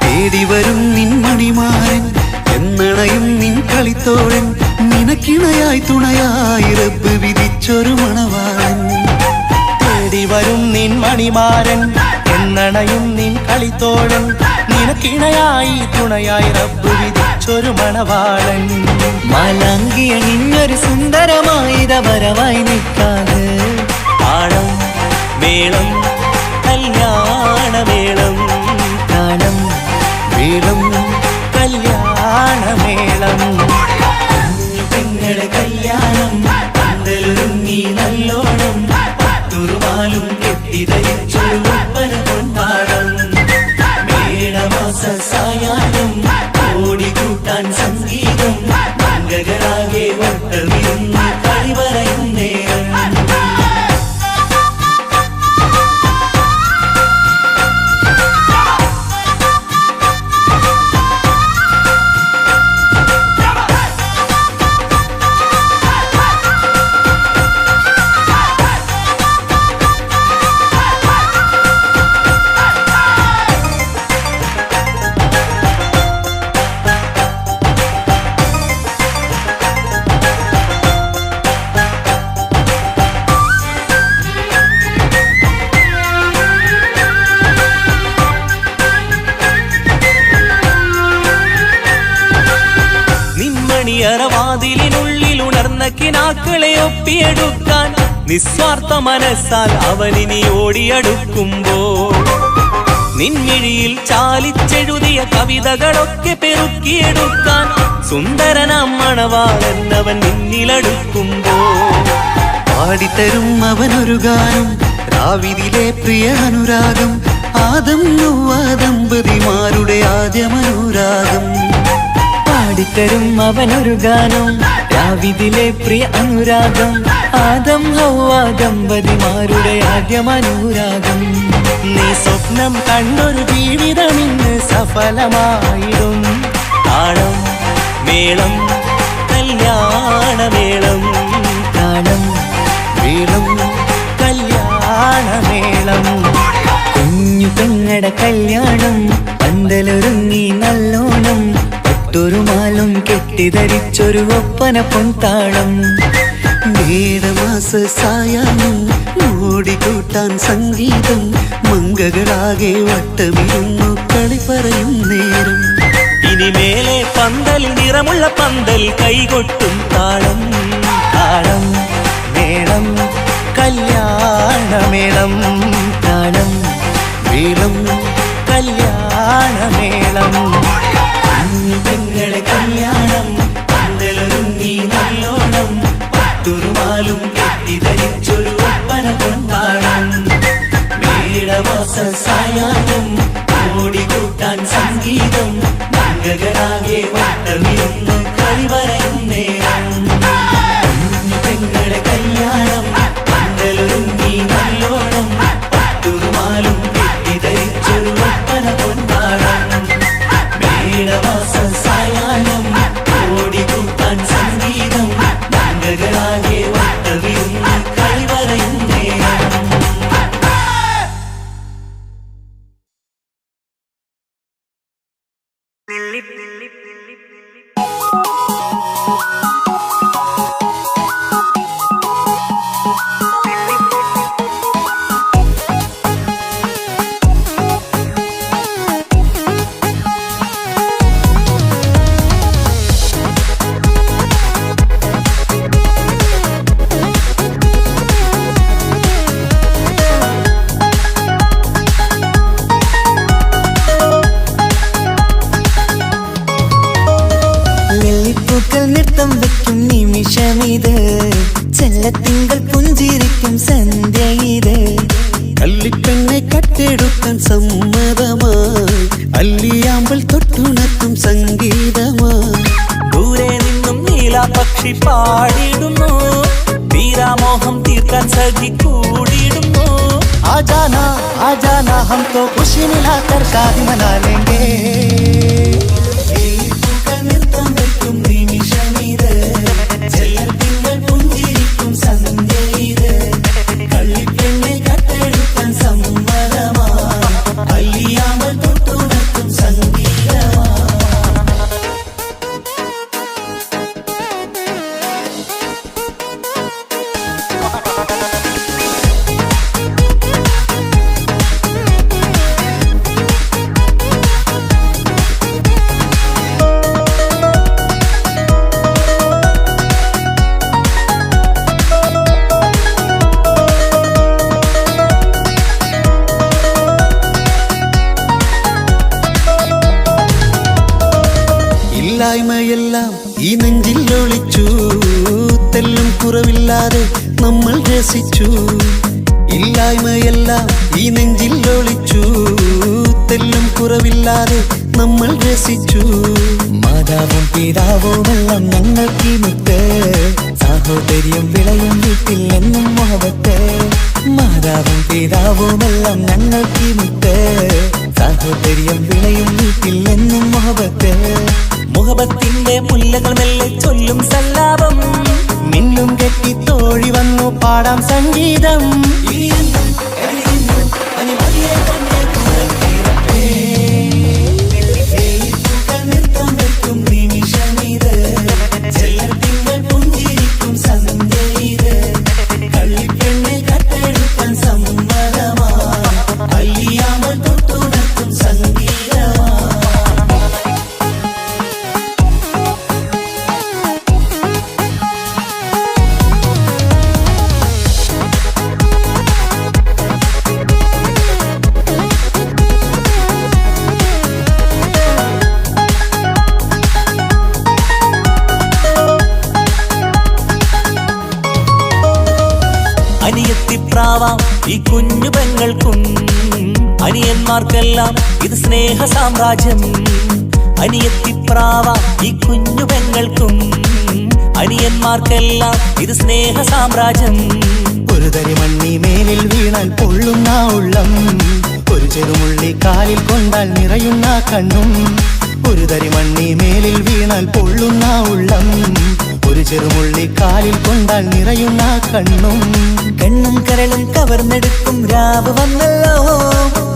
തേടി വരും നിൻ മണിമാരൻ എന്നണയും നിൻ കളിത്തോഴൻ നിനക്കിണയായി തുണയായി റബ്ബ് വിധിച്ചൊരു മണവാളൻ തേടി വരും നിൻ മണിമാരൻ എന്നണയും നിൻ കളിത്തോഴൻ നിനക്കിണയായി തുണയായി റബ്ബ് വിധിച്ചൊരു മണവാളൻ മാലാങ്കിയ നിന്നൊരു സുന്ദരമായിത വരവായി നിൽക്കാതെ താളം മേളം കല്യാണമേളം താളം മേളം കല്യാണമേളം കുഞ്ഞു പെങ്ങളെ കല്യാണം പന്തലൊരുങ്ങി നല്ലോണം തുറുമാലും കെട്ടിധരിച്ചൊരു ഒപ്പന കൊണ്ടാടം മേളമാസ സായാഹ്നം ഓടിക്കൂട്ടാൻ സംഗീതം മംഗളാകെ വട്ടവിരുന്ന കളിവറയും നേരം വാതിലിനുള്ളിൽ ഉണർന്ന കിനാക്കളെ ഒപ്പിയെടുക്കാൻ നിസ്വാർത്ഥ മനസ്സാൽ അവനിനി ഓടിയടുക്കുമ്പോൾ നിൻമിഴിയിൽ ചാലിച്ചെഴുതിയ കവിതകളൊക്കെ പെറുക്കിയെടുക്കാൻ സുന്ദരനാം മണവാളൻ അവൻ നിന്നിലടുക്കുമ്പോൾ പാടിത്തരും അവനൊരു ഗാനം രാവിതിലെ പ്രിയ അനുരാഗം ആദം നൊവ്വ ദമ്പതിമാരുടെ ആദ്യമനുരാഗം പാടിത്തരും അവനൊരു ഗാനം രാവിതിലെ പ്രിയ അനുരാഗം ആദം ഹൗവ ദമ്പതിമാരുടെ ആദ്യമനുരാഗം നീ സ്വപ്നം കണ്ടൊരു ജീവിതം ഇന്ന് സഫലമായിടും താളം മേളം കല്യാണമേളം താളം മേളം കല്യാണമേളം കുഞ്ഞു പെങ്ങടെ കല്യാണം പന്തലൊരുങ്ങി നല്ലോണം ഒട്ടൊരു മാലും കെട്ടിധരിച്ചൊരു ഒപ്പന പൊൻതാളം മേടമാസ സായാഹ്നം ഓടിക്കൂട്ടാൻ സംഗീതം മംഗകളാകെ വട്ടമിരുന്നു കളി പറയും നേരം ഇനിമേലെ പന്തലിൽ നിറമുള്ള പന്തൽ കൈകൊട്ടും താളം താളം മേളം കല്യാണമേളം താളം മേളം കല്യാണമേളം പെങ്ങളെ കല്യാണം പന്തലൊരുങ്ങി നല്ലോണം പട്ടുറുമാലും കെട്ടിധരിച്ചൊരു ഒപ്പന കൊണ്ടാടം മേടമാസ സായാഹ്നം ഓടിക്കൂട്ടാൻ സംഗീതം മംഗകളാകെ വട്ടമിരുന്നു കളി പറയും നേരം പെങ്ങളെ കല്യാണം പന്തലൊരുങ്ങി നല്ലോണം പട്ടുറുമാലും കെട്ടിധരിച്ചൊരു ഒപ്പന കൊണ്ടാടം മേടമാസ സായാഹ്നം ഓടിക്കൂട്ടാൻ സംഗീതം മംഗകളാകെ വട്ടമിരുന്നു കളി പറയും നേരം നെല്ലിപ്പൂക്കൾ നൃത്തം വെക്കും നിമിഷമിത് ചെല്ലത്തിങ്കൾ പുഞ്ചിരിക്കും സന്ധ്യ ഇത് കല്ലിപ്പെണ്ണെ കട്ടെടുക്കാൻ സമ്മതമായി അല്ലിയാമ്പൽ തൊട്ടുണർത്തും സംഗീതമായി ദൂരെ നിന്നും നീലാപക്ഷി പാടിയിടുന്നു വീരാമോഹം തീർക്കാൻ സഖി കൂടിയിടുന്നു आजाना आजाना हम तो खुशी मिलाकर शादी मना लेंगे നൃത്തം വെക്കും നിമിഷമിത് ചെല്ലത്തിങ്കൾ പുഞ്ചിരിക്കും സന്ധ്യ ഇത് കള്ളിപ്പെണ്ണെ കട്ടെടുക്കാൻ സമ്മതമായി അല്ലിയാമ്പൽ തൊട്ടുണർത്തും സംഗീതമായി ഇല്ലായ്മയെല്ലാം ഈ നെഞ്ചിൽ ഒളിച്ചു തെല്ലും കുറവില്ലാതെ നമ്മൾ രസിച്ചു ഇല്ലായ്മയെല്ലാം ഈ നെഞ്ചിൽ ഒളിച്ചു തെല്ലും കുറവില്ലാതെ നമ്മൾ രസിച്ചു മാതാവും പിതാവുമെല്ലാം ഞങ്ങൾക്ക് മുത്ത് സാഹോദര്യം വിളയും വീട്ടിൽ എന്നും മുഹബത്ത് മാതാവും പിതാവുമെല്ലാം ഞങ്ങൾക്ക് മുത്ത് സാഹോദര്യം വിളയും വീട്ടിൽ എന്നും മുഹബത്ത് മുഹബത്തിന്റെ മുല്ലകൾ മെല്ലെ ചൊല്ലും സല്ലാപം മിന്നും കെട്ടി തോഴി വന്നു പാടാം സംഗീതം നൃത്തം വെക്കും നിമിഷമിത് ചെല്ലത്തിങ്കൾ പുഞ്ചിരിക്കും സന്ധ്യ ഇത് കള്ളിപ്പെണ്ണെ കട്ടെടുക്കാൻ സമ്മതമായി അല്ലിയാമ്പൽ തൊട്ടുണർത്തും സംഗീതമായി പ്രാവാം ഈ കുഞ്ഞു പെങ്ങൾക്കും. അനിയന്മാർക്കെല്ലാം ഇത് സ്നേഹ സാമ്രാജ്യം. അനിയത്തിപ്രാവാം ഈ കുഞ്ഞു പെങ്ങൾക്കും. അനിയന്മാർക്കെല്ലാം ഇത് സ്നേഹ സാമ്രാജ്യം. ഒരു തരി മണ്ണി മേലിൽ വീണാൽ പൊള്ളുന്ന ഉള്ളം, ഒരു ചെറുമുള്ളി കാലിൽ കൊണ്ടാൽ നിറയുന്ന കണ്ണും. ഒരു തരി മണ്ണി മേലിൽ വീണാൽ പൊള്ളുന്ന ഉള്ളം, ഒരു ചെറുമുള്ളി കാലിൽ കൊണ്ടാൽ നിറയുന്ന കണ്ണും. കണ്ണും കരളും കവർന്നെടുക്കും രാവ് വന്നല്ലോ,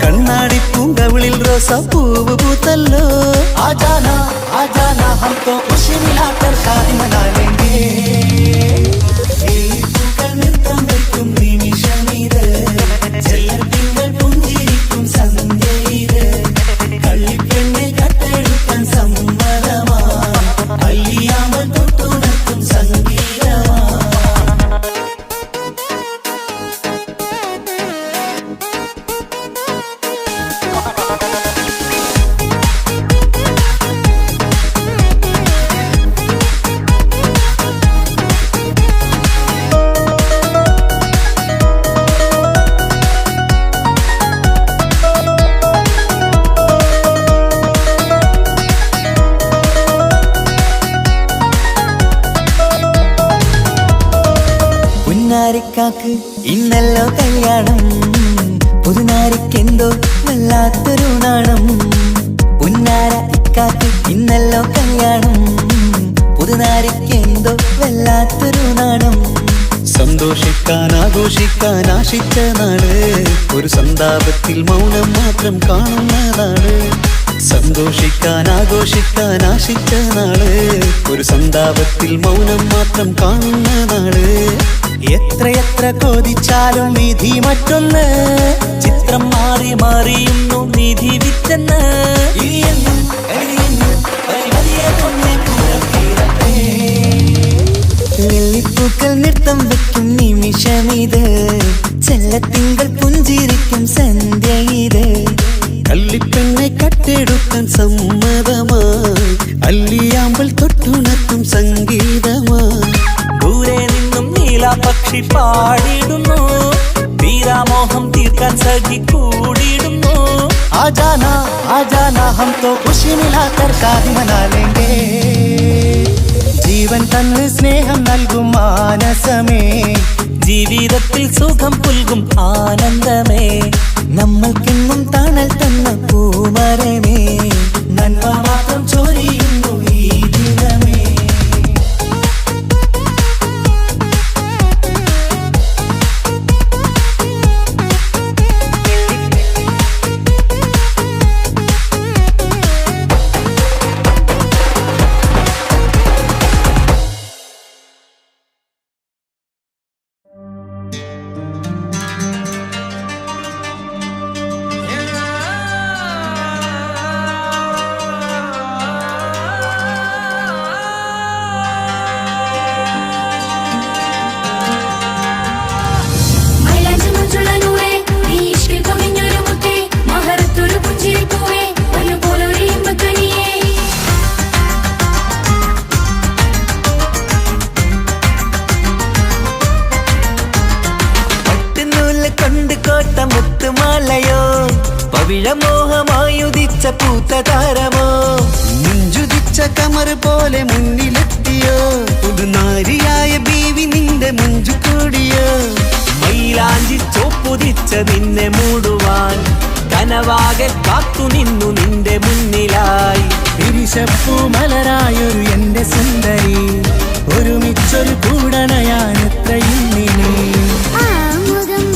കണ്ണാടി പൂങ്കവിളിൽ റോസാപ്പൂവ് പൂത്തല്ലോ. ആജാന ആജാന ഹംകോ ഖുശി മിലാകർ ഷാദി മനാ ലേംഗേ. പൂക്കൾ നൃത്തം വയ്ക്കും നിമിഷമിത്, ചെല്ലത്തിങ്കൾ പുഞ്ചിരിക്കും സന്ധ്യ ഇത്. കള്ളിപ്പെണ്ണെ കട്ടെടുക്കാൻ സമ്മതമാ, അല്ലിയാമ്പൽ തൊട്ടുണർത്തും സംഗീതമാ. പുന്നാരിക്കാക്ക് ഇന്നല്ലോ കല്യാണം, പുതുനാരിക്കെന്തോ വല്ലാത്തൊരു നാണം. പുന്നാര ഇക്കാക്ക് ഇന്നല്ലോ കല്യാണം, പുതുനാരിക്കെന്തോ വല്ലാത്തൊരു നാണം. സന്തോഷിക്കാൻ ആഘോഷിക്കാൻ ആശിച്ച നാള്, ഒരു സന്താപത്തിൽ മൗനം മാത്രം കാണുന്ന നാള്. സന്തോഷിക്കാൻ ആഘോഷിക്കാൻ ആശിച്ച നാള്, ഒരു സന്താപത്തിൽ മൗനം മാത്രം കാണുന്ന നാള്. എത്രയെത്ര കോതിച്ചാലും വിധി മറ്റൊന്ന്, ചിത്രം മാറി മാറിയുന്നു നിധി വിറ്റെന്ന്. ഇനിയെന്നും എഴുതിയെന്നും വലിയ പൊന്നെ കൂടപ്പീരത്തെ. വെള്ളിപ്പൂക്കൾ നൃത്തം വെക്കും നിമിഷമിത്, ചെല്ലത്തിങ്കൾ പുഞ്ചിരിക്കും സന്ധ്യ ഇത്. കള്ളിപ്പെണ്ണെ കട്ടെടുക്കാൻ സമ്മതമായി, അല്ലിയാമ്പൽ തൊട്ടുണർത്തും സംഗീതമായി. ദൂരെ നിന്നും നീലാപക്ഷി പാടിടുന്നു, തീരാമോഹം തീർക്കാൻ സഖി കൂടിയിടുന്നു. ആജാന ആജാന ഹംകോ ഖുശി മിലാകർ ഷാദി മനാ ലേംഗേ. ജീവൻ തന്ന് സ്നേഹം നൽകും മാനസമേ, ജീവിതത്തിൽ സുഖം പുൽകും ആനന്ദമേ. നമ്മൾക്കെന്നും തണൽ തന്ന പൂമരമേ, നന്മ മാത്രം ചൊരിയുന്നു ഈ ദിനമേ. മുത്തുമാലയോ പവിഴമോഹമായുദിച്ച പൂത്ത താരമോ, മുഞ്ചുദിച്ച കമർ പോലെ മുന്നിലെത്തിയോ, പുതുനാരിയായ ബീവി നിന്റെ മുഞ്ചു കൂടിയോ. മൈലാഞ്ചി ചോപ്പുതിച്ച നിന്നെ മൂടുവാൻ കനവാകെ കാത്തു നിന്നു നിന്റെ മുന്നിലായി. തിരിശപ്പൂ മലരായൊരു എന്റെ സുന്ദരി, ഒരുമിച്ചൊരു കൂടണയാൻ എത്രയും നീ. ും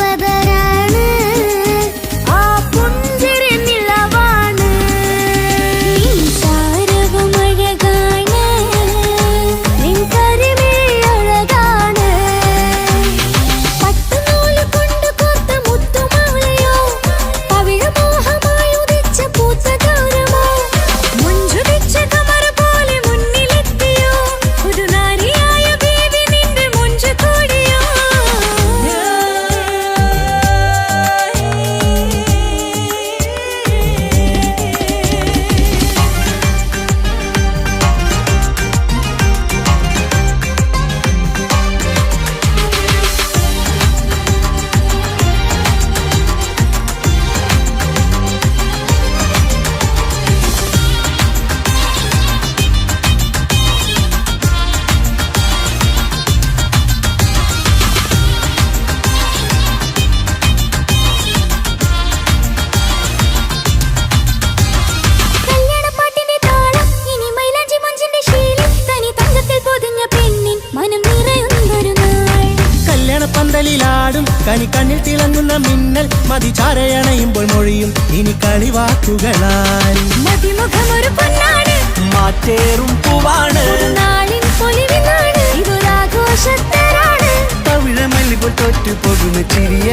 കനിക്കണ്ണിൽ തിളങ്ങുന്ന മിന്നൽ മതിചാരയണയുമ്പോൾ മൊഴിയും ഇനി കളിവാക്കുകളാൽ. മതിമുഖമൊരു പൊന്നാണ്, മാറ്റേറും പൂവാണ്, നാളിൻ പൊലിവിനാണ്, ഇതൊരാഘോഷത്തരാണ്. പവിഴമല്ലിപ്പോൾ തോറ്റു പോകുന്ന ചിരിയ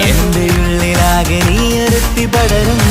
എന്റെ ഉള്ളിലാകെ നീയറുത്തി പടരും.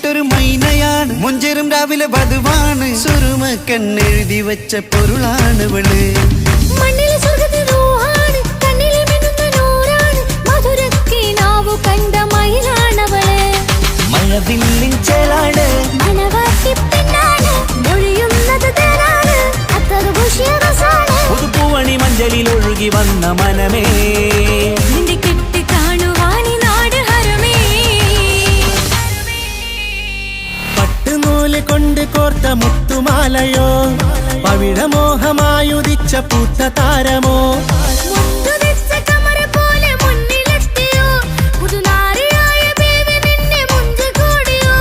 ൊരു മൈനയാണ്, മുഞ്ചേറും രാവിലെ വധുവാണ്, സുറുമ കണ്ണെഴുതി വെച്ച പൊരുളാണ് ഇവള്. മണ്ണിലെ സ്വർഗ്ഗത്തിലൂഹാണ്, കണ്ണിലെ മിന്നുന്ന നൂറാണ്, മധുരക്കിനാവു കണ്ട മയിലാണവള്. മഴവില്ലിൻ ചേലാണ്, മണവാട്ടി പെണ്ണാണ്, മൊഴിയുന്നത് തേനാണ്, അത്തറ് പൂശിയ റസാണ്. പുതുപ്പൂവണി മഞ്ചലിൽ ഒഴുകി വന്ന മനമേ, നിന്റെ കെട്ടി കാണുവാനി നാട് ഹരമേ. പട്ടുനൂല് കൊണ്ട് കോർത്ത മുത്തുമാലയോ, പവിഴമോഹമായുദിച്ച പൂത്ത താരമോ, മുന്തുദിച്ച കമറ പോലെ മുന്നിലെത്തിയോ, പുതുനാരിയായ ബേബി നിന്നെ മുഞ്ചു കൂടിയോ.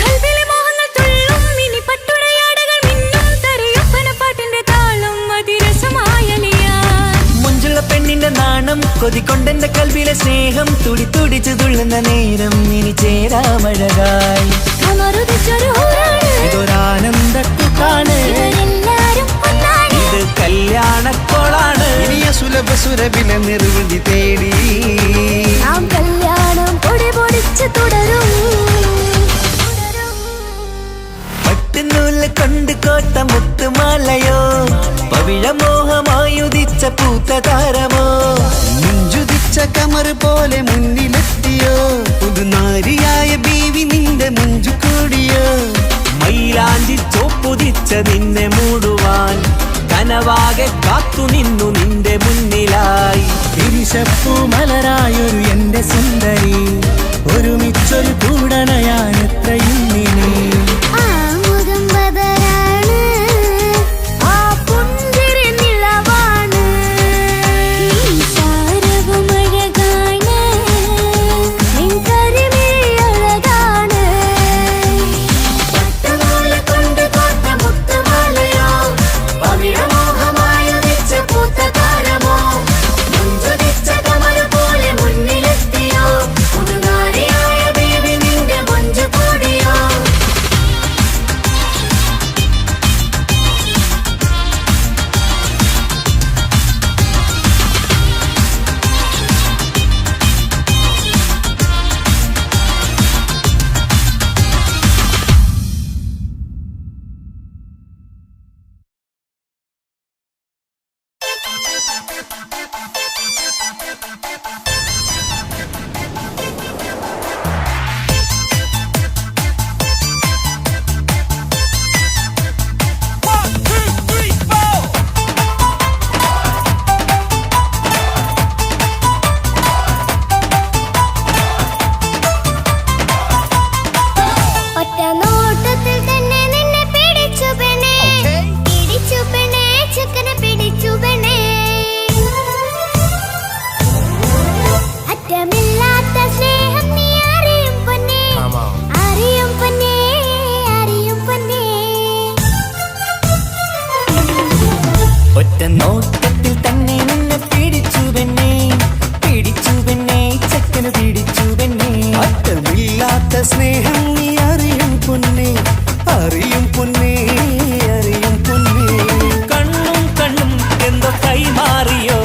കൽവിലെ മോഹങ്ങൾ തുള്ളും, ഇനി പട്ടുടയാടകൾ മിന്നും, തരയൊപ്പന പാട്ടിന്റെ താളം അതിരസമായലിയാൻ. മുഞ്ചുള്ള പെണ്ണിന്റെ നാണം കൊതിക്കൊണ്ടെന്റെ കൽവിലെ സ്നേഹം തുടി തുടിച്ചു തുള്ളുന്ന നേരം ഇനി ചേരാമഴകായി. കമറുദിച്ചൊരു ഹൂറാണ്, ഇതൊരാനന്ദക്കൂട്ടാണ്, ഇവരെല്ലാരും ഒന്നാണ്. ഇത് കല്യാണക്കോളാണ്, ഇനിയ സുലഭ സുരഭിലെ നിർവൃതി തേടി നാം കല്യാണം പൊടി പൊടിച്ച് തുടരും. പട്ടുനൂല് കൊണ്ട് കോട്ട മുത്തുമാലയോ, പവിഴമോഹമായുദിച്ച പൂത്ത താരമോ, മുഞ്ചുദിച്ച കമർ പോലെ മുന്നിലെത്തിയോ, പുതുനാരിയായ ബീവി നിന്റെ മുഞ്ചു കൂടിയോ. മൈലാഞ്ചി ചോപ്പുദിച്ച നിന്നെ മൂടുവാൻ കനവാകെ കാത്തു നിന്നു നിന്റെ മുന്നിലായി. തിരിശപ്പൂ മലരായൊരു എന്റെ സുന്ദരി, ഒരുമിച്ചൊരു കൂടണയാൻ എത്രയും ഇനി. ആ മുഖം ബദരാണ്, ആ പുഞ്ചിരി നിലവാണ്, ഈ സാരവും അഴകാണ്, നിൻ കരിമിഴി അഴകാണ്. പട്ടുനൂല് കൊണ്ട് കോർത്ത മുത്തുമാലയോ, പവിഴമോഹമായുദിച്ച പൂത്ത താരമോ, മുഞ്ചുദിച്ച കമല പോലെ മുന്നിലെത്തിയോ, പുതുനാരിയായ ബേബി നിന്റെ മുഞ്ചു കൂടിയോ. ഒറ്റ നോട്ടത്തിൽ തന്നെ നിന്നെ പിടിച്ചു പെണ്ണേ, പിടിച്ചു പെണ്ണേ, ചക്കനെ പിടിച്ചു പെണ്ണേ. അറ്റമില്ലാത്ത സ്നേഹം നീ അറിയും പൊന്നേ, അറിയും പൊന്നേ, അറിയും പൊന്നേ. ഒറ്റ നോട്ടത്തിൽ തന്നെ നിന്നെ പിടിച്ചു പെണ്ണേ, പിടിച്ചു പെണ്ണേ, ചക്കന് പിടിച്ചു പെണ്ണേ. അറ്റമില്ലാത്ത സ്നേഹം നീ അറിയും പൊന്നേ, അറിയും പൊന്നേ, അറിയും പൊന്നേ. കണ്ണും കണ്ണും എന്തോ കൈമാറിയോ,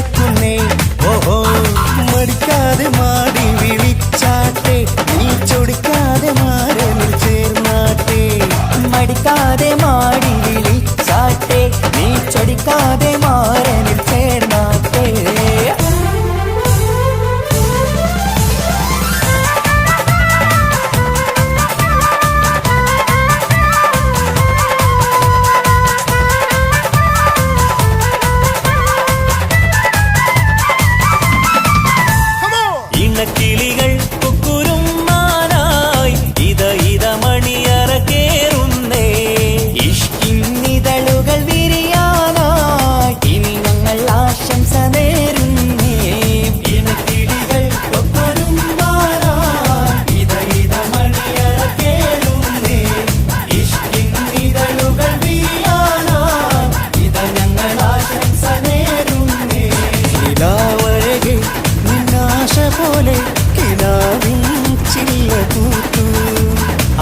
നടക്കുന്നേ. ഓഹോ മടിക്കാതെ മാടി വിളിച്ചാട്ടെ, നീ ചൊടിക്കാതെ മാരനിൽ ചേർന്നാട്ടെ. മടിക്കാതെ മാടി വിളിച്ചാട്ടെ, നീ ചൊടിക്കാതെ മാരനിൽ ചേർന്നാട്ടെ. ഇണക്കിളികൾ കുക്കുരുമാനായി ഇത മണിയറ കേറുന്നേ. ഇഷ്കിന്നിതളുകൾ വിരിയാനായി ഇനി ഞങ്ങൾ ആശംസ നേരുന്നേ. ഇണക്കിളികൾ കൊക്കൊരുമ്പാനായി ഇത മണിയറ കേളുന്നേ. ഇഷ്കിന്നിതളുകൾ വീഴാനായി ഇത ഞങ്ങൾ ആശംസ നേരുന്നേ. നിലാവഴകെ നിന്നാശ പോലെ കിനാവിൻ ചില്ല കൂത്തു,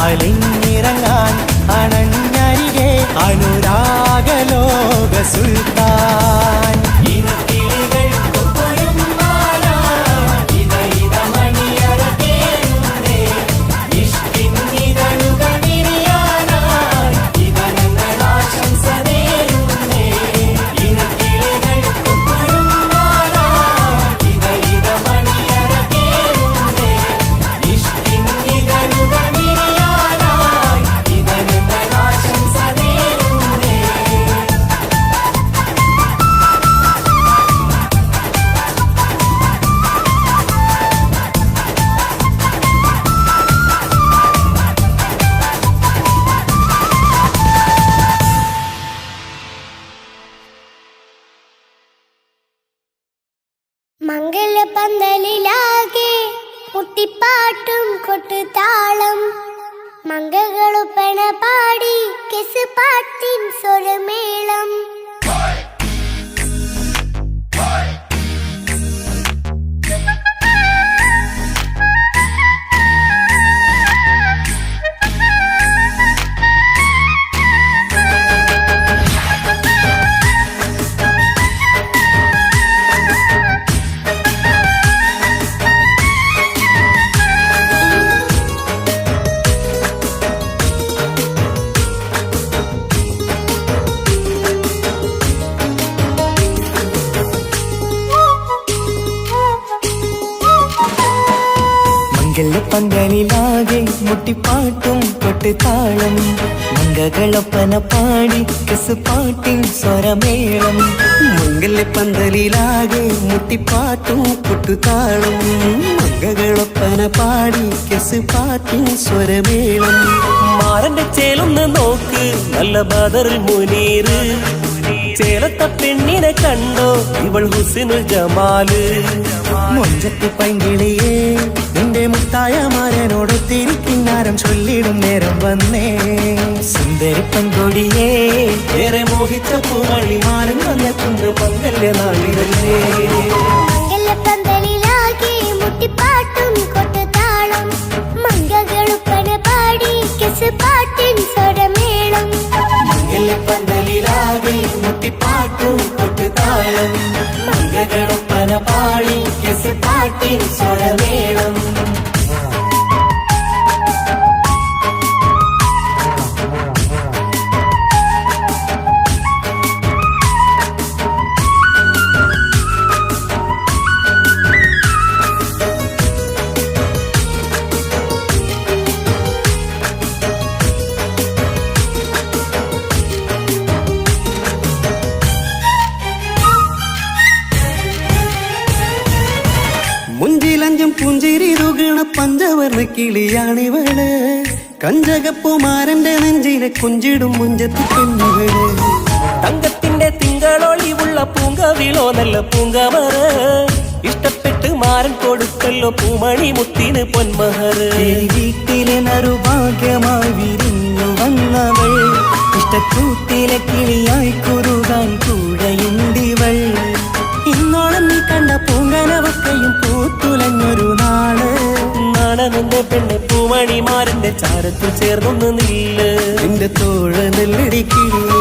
അലിഞ്ഞിറങ്ങാൻ അണഞ്ഞരികെ അനുരാഗലോക സുൽത്താൻ. ഇണക്കിളികൾ കൊക്കൊരുമ്പാനായി ഇത മണിയറ കേളുന്നേ. ഇഷ്കിന്നിതളുകൾ വിരിയാനായി ഇത ഞങ്ങൾ ആശംസ നേരുന്നേ. ഇണക്കിളികൾ കൊക്കൊരുമ്പാനായി ഇത മണിയറ കേളുന്നേ. ഇഷ്കിന്നിതളുകൾ വിരിയാനായി ഇത ഞങ്ങൾ ആശംസ നേരുന്നേ. മംഗളപന്തലിലാകെ മുട്ടിപ്പാട്ടും കൊട്ടുതാളം, മംഗളുപ്പണ പാടി കെസ് പാട്ടിൻ സ്വരമേളം. പന്തലിലാകെ മുട്ടിപ്പാട്ടും കൊട്ടുതാളം, മംഗളൊപ്പന പാടി കെസ് പാട്ടിൻ സ്വരമേളം. മംഗല്യപ്പന്തലിലാകെ മുട്ടിപ്പാട്ടും കൊട്ടുതാളം, മംഗളൊപ്പന പാടി കെസ് പാട്ടിൻ സ്വരമേളം. മാറന്റെ ചേലൊന്ന് നോക്ക് നല്ല ബദറുൽ മുനീറ്. ചേലത്ത പെണ്ണിനെ കണ്ടോ ഇവൾ ഹുസ്നുൽ ജമാല്. മൊഞ്ചത്തി പൈങ്കിളിയേ നിന്റെ മുത്തായ മാരനോട് തിരിക്കിന്നാരം ചൊല്ലിടും നേരം വന്നേ. സുന്ദരി പെൺകൊടിയേ ഏറെ മോഹിച്ച പൂമണി മാരൻ വന്നെത്തുന്ന മംഗല്യ നാളിതല്ലേ. മംഗളപന്തലിലാകെ മുട്ടിപ്പാട്ടും കൊട്ടുതാളം, മംഗളുപ്പണ പാടി കെസ് പാട്ടിൻ സ്വരമേളം. മംഗല്യപ്പന്തലിലാകെ മുട്ടിപ്പാട്ടും കൊട്ടുതാളം, മംഗളൊപ്പന പാടി കെസ് പാട്ടിൻ സ്വരമേളം. മുഞ്ചിലഞ്ചും പുഞ്ചിരി തുകണ പഞ്ചവർണ്ണ കിളിയാണിവള്. കഞ്ചകപ്പുമാരന്റെ നെഞ്ചിലെ കുഞ്ചിടും മുഞ്ചത്തി പെണ്ണുകള്. തങ്കത്തിന്റെ തിങ്കളൊളിവുള്ള പൂങ്കവിളോ നല്ല പൂങ്കമറ. ഇഷ്ടപ്പെട്ട് മാരൻ കൊടുക്കല്ലോ പൂമണി മുത്തിന് പൊന്മഹറ്. വീട്ടിലെ നറുഭാഗ്യമായി വിരിഞ്ഞു വന്നവൾ, ഇഷ്ടക്കൂട്ടിലെ കിളിയായി കുറുകാൻ കൂടെയുണ്ടിവൾ. ഇന്നോളം നീ കണ്ട പൂങ്കനവക്കയും പൂത്തുലഞ്ഞൊരു നാള്. നാണനന്റെ പെണ്ണെ പൂമണിമാരന്റെ ചാരത്തിൽ ചേർന്നൊന്ന് നില്ല്. നിന്റെ തോഴ നെല്ലടിക്കില്ലേ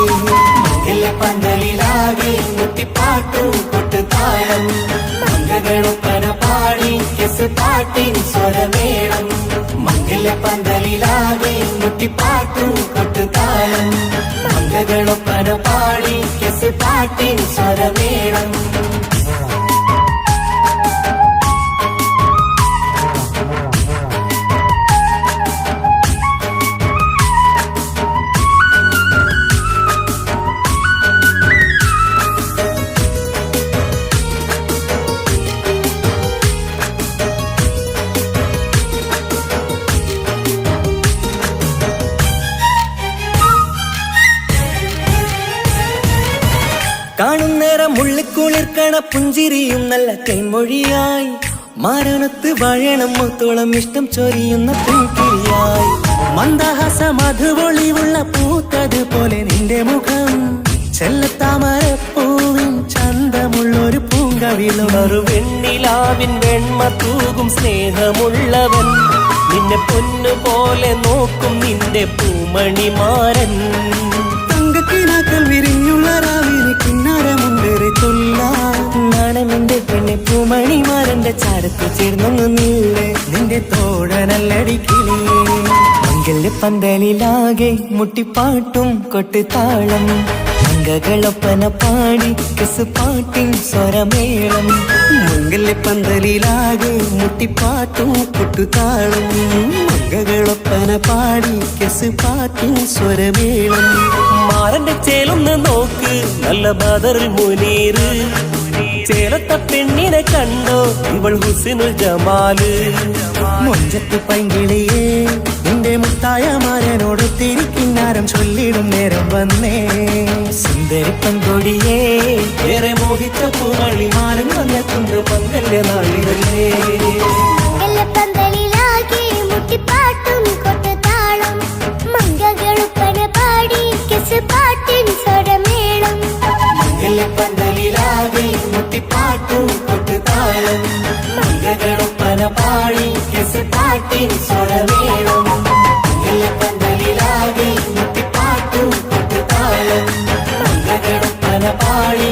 പന്തലിലാകെ മുട്ടിപ്പാട്ടും കൊട്ടുതാളം, താളം മംഗളൊപ്പന പാടി കെസ് പാട്ടിൻ സ്വരമേളം മംഗല പന്തലിലാകെ മുട്ടിപ്പാട്ടും കൊട്ടുതാളം മംഗളൊപ്പന പാടി കെസ് പാട്ടിൻ സ്വരമേളം കാണുന്നേരം ഉള്ളിക്കുളിർക്കണ പുഞ്ചിരിയും നല്ല കൈമൊഴിയായി മാരണത്ത് വാഴണം മുത്തോളം ഇഷ്ടം ചൊരിയുന്ന പൂക്കിരിയായി മന്ദഹാസ മധുപൊളിവുള്ള പൂത്തത് പോലെ നിന്റെ മുഖം ചെല്ലത്താമരപ്പൂവിൻ ചന്തമുള്ളൊരു പൂങ്കവിളും ഒരു വെണ്ണിലാവിൻ വെണ്മ തൂകും സ്നേഹമുള്ളവൻ നിന്നെ പൊന്നുപോലെ നോക്കും നിന്റെ പൂമണിമാരൻ തങ്കക്കിനാക്കൾ വിരിഞ്ഞുള്ള രാവിലെ കിന്നാരമുണ്ടേറെ നാണമെന്റെ പെണ്ണെ പൂമണിമാരന്റെ ചാരത്ത് ചേർന്നൊന്നു നീളെ നിന്റെ തോഴനല്ലടിക്കിളേ മംഗല്യ പന്തലിലാകെ മുട്ടിപ്പാട്ടും കൊട്ടുതാളം മംഗളൊപ്പന പാടി കെസ് പാട്ടിൻ സ്വരമേളം മംഗല്യ പന്തലിലാകെ മുട്ടിപ്പാട്ടും കൊട്ടുതാളം മംഗളൊപ്പന പാടി കെസ് പാട്ടിൻ സ്വരമേളം മാറന്റെ ചേലൊന്ന് നോക്ക് നല്ല ബദറുൽ മുനീറ് ചേലത്ത പെണ്ണിനെ കണ്ടോ ഇവൾ ഹുസ്നുൽ ജമാല് മൊഞ്ചത്ത് പൈങ്കിളിയേ നിന്റെ മുത്തായ മാരനോട് തിരിക്കിന്നാരം ചൊല്ലിടും നേരം വന്നേ സുന്ദരി പങ്കൊടിയേ ഏറെ മോഹിച്ച പൂവളി മാരൻ വന്നെത്തുണ്ട് മംഗല്യ നാളിതല്ലേ പന്തലിലാകെ മുട്ടിപ്പാട്ടും കൊട്ടുതാളം മംഗളൊപ്പന പാടി കെസ് പാട്ടിൻ സ്വരമേളം മംഗല്യ പന്തലിലാകെ മുട്ടിപ്പാട്ടും കൊട്ടുതാളം മംഗളൊപ്പന പാടി കെസ് പാട്ടിൻ സ്വരമേളം മംഗല്യ പന്തലിലാകെ മുട്ടിപ്പാട്ടും കൊട്ടുതാളം മംഗളൊപ്പന പാടി